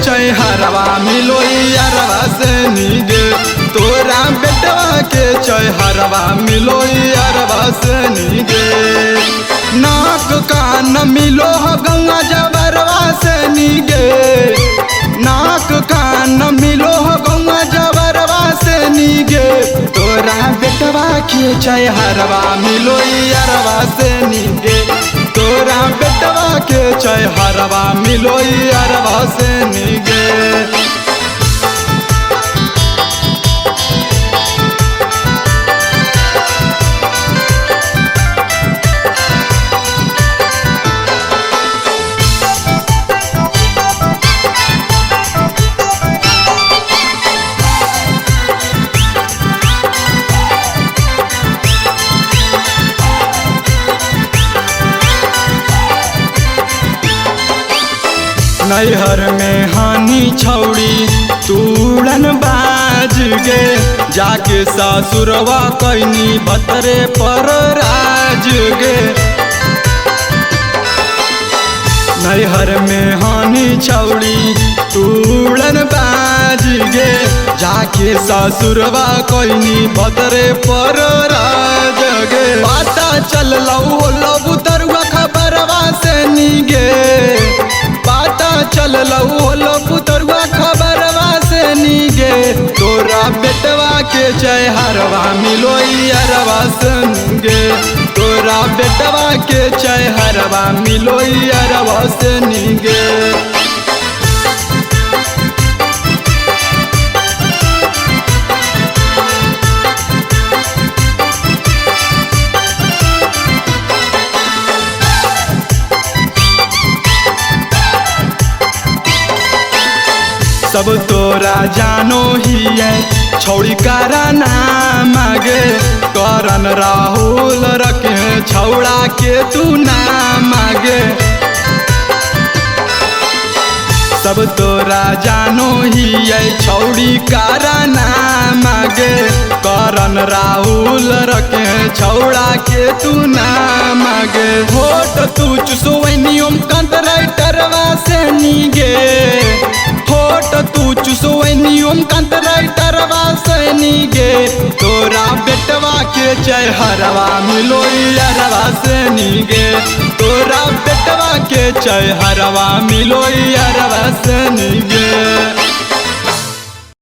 चै हरवा मिलो यारवा से नीगे। तोरा बेटवा के चै हरवा मिलो यारवा से नीगे। नाक कान मिलो गंगा जबरवा से नीगे। नाक कान मिलो गंगा जबरवा से नीगे। तोरा बेटवा के चै हरवा मिलो यारवा से नीगे। तोरा बेटवा के चै हरवा मिलो यारवा से नीगे। नैहर में हानि छौड़ी तूड़न बाज गे। जाके ससुरवा कैनी बतरे पर राज गे। नैहर में हानि छौड़ी तूड़न बाज गे। जाके ससुरवा कैनी बतरे पर राज गे। पता चल लऊ तरुआ खबरवा से नीगे। पता चल लऊ पुतरुआ खबरवा से नीगे। तोरा बेटवा के चै हरवा मिलो यारवा से नीगे। तोरा बेटवा के चै हरवा मिलो यारवा से नीगे। सब तोरा जानो ही है छौड़ी कारा नाम गे। करन राहुल रखे छौड़ा के तू नाम गे। सब तोरा जानो ही है छौड़ी कारा नाम गे। करन राहुल रखे छौड़ा के तू नाम गे। होट तू चुसोनियम कंट्रैक्टरवा से नीगे। होट तू चुसोनियम कंट्रैक्टरवा से नीगे। तोरा बेटवा के चै हरवा मिलो यारवा से नीगे। तोरा बेटवा के चै हरवा मिलो यारवा से नीगे।